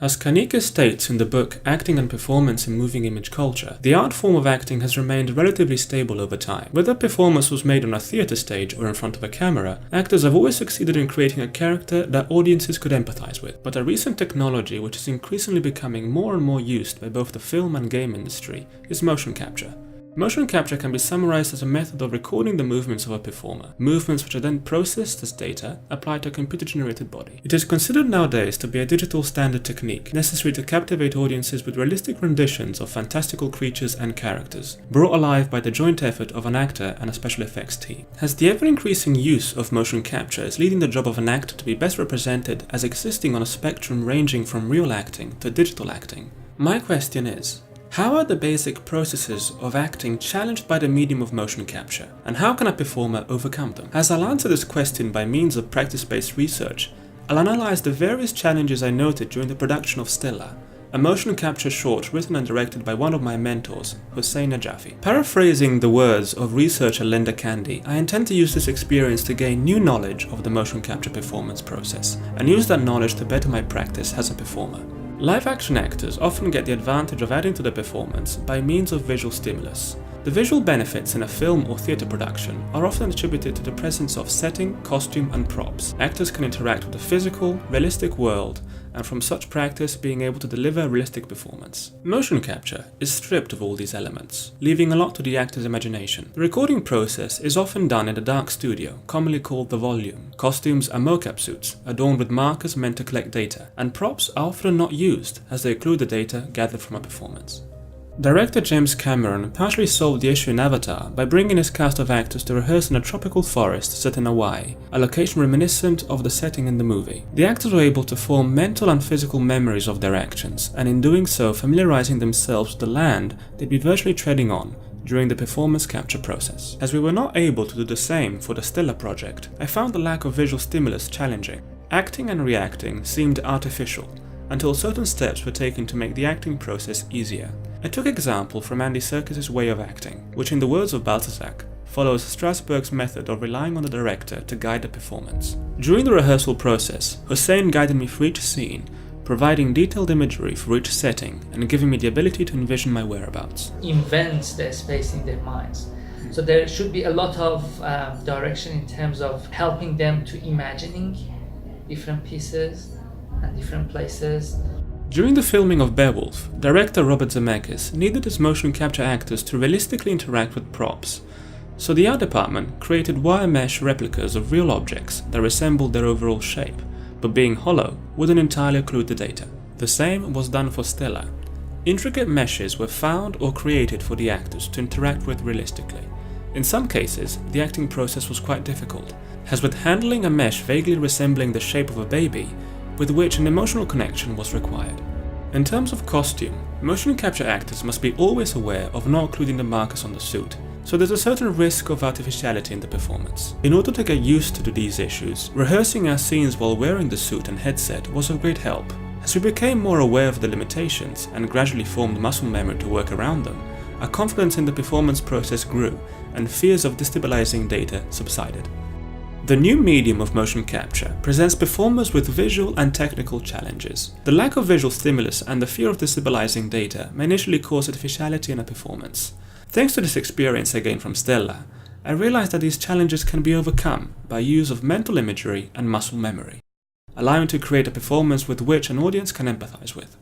As Kanike states in the book Acting and Performance in Moving Image Culture, the art form of acting has remained relatively stable over time. Whether a performance was made on a theatre stage or in front of a camera, actors have always succeeded in creating a character that audiences could empathize with. But a recent technology which is increasingly becoming more and more used by both the film and game industry is motion capture. Motion capture can be summarized as a method of recording the movements of a performer, movements which are then processed as data applied to a computer-generated body. It is considered nowadays to be a digital standard technique necessary to captivate audiences with realistic renditions of fantastical creatures and characters, brought alive by the joint effort of an actor and a special effects team. As the ever-increasing use of motion capture is leading the job of an actor to be best represented as existing on a spectrum ranging from real acting to digital acting, my question is, how are the basic processes of acting challenged by the medium of motion capture, and how can a performer overcome them? As I'll answer this question by means of practice-based research, I'll analyze the various challenges I noted during the production of Stella, a motion capture short written and directed by one of my mentors, Hossein Najafi. Paraphrasing the words of researcher Linda Candy, I intend to use this experience to gain new knowledge of the motion capture performance process, and use that knowledge to better my practice as a performer. Live-action actors often get the advantage of adding to the performance by means of visual stimulus. The visual benefits in a film or theatre production are often attributed to the presence of setting, costume and props. Actors can interact with the physical, realistic world, and from such practice being able to deliver a realistic performance. Motion capture is stripped of all these elements, leaving a lot to the actor's imagination. The recording process is often done in a dark studio, commonly called the volume. Costumes are mocap suits, adorned with markers meant to collect data, and props are often not used as they occlude the data gathered from a performance. Director James Cameron partially solved the issue in Avatar by bringing his cast of actors to rehearse in a tropical forest set in Hawaii, a location reminiscent of the setting in the movie. The actors were able to form mental and physical memories of their actions, and in doing so familiarizing themselves with the land they'd be virtually treading on during the performance capture process. As we were not able to do the same for the Stella project, I found the lack of visual stimulus challenging. Acting and reacting seemed artificial, until certain steps were taken to make the acting process easier. I took example from Andy Serkis's way of acting, which in the words of Balzac, follows Strasberg's method of relying on the director to guide the performance. During the rehearsal process, Hossein guided me through each scene, providing detailed imagery for each setting and giving me the ability to envision my whereabouts. Invent their space in their minds. So there should be a lot of direction in terms of helping them to imagining different pieces and different places. During the filming of Beowulf, director Robert Zemeckis needed his motion capture actors to realistically interact with props, so the art department created wire mesh replicas of real objects that resembled their overall shape, but being hollow wouldn't entirely occlude the data. The same was done for Stella. Intricate meshes were found or created for the actors to interact with realistically. In some cases, the acting process was quite difficult, as with handling a mesh vaguely resembling the shape of a baby, with which an emotional connection was required. In terms of costume, motion capture actors must be always aware of not occluding the markers on the suit, so there's a certain risk of artificiality in the performance. In order to get used to these issues, rehearsing our scenes while wearing the suit and headset was of great help. As we became more aware of the limitations and gradually formed muscle memory to work around them, our confidence in the performance process grew and fears of destabilizing data subsided. The new medium of motion capture presents performers with visual and technical challenges. The lack of visual stimulus and the fear of destabilizing data may initially cause artificiality in a performance. Thanks to this experience I gained from Stella, I realized that these challenges can be overcome by use of mental imagery and muscle memory, allowing to create a performance with which an audience can empathize with.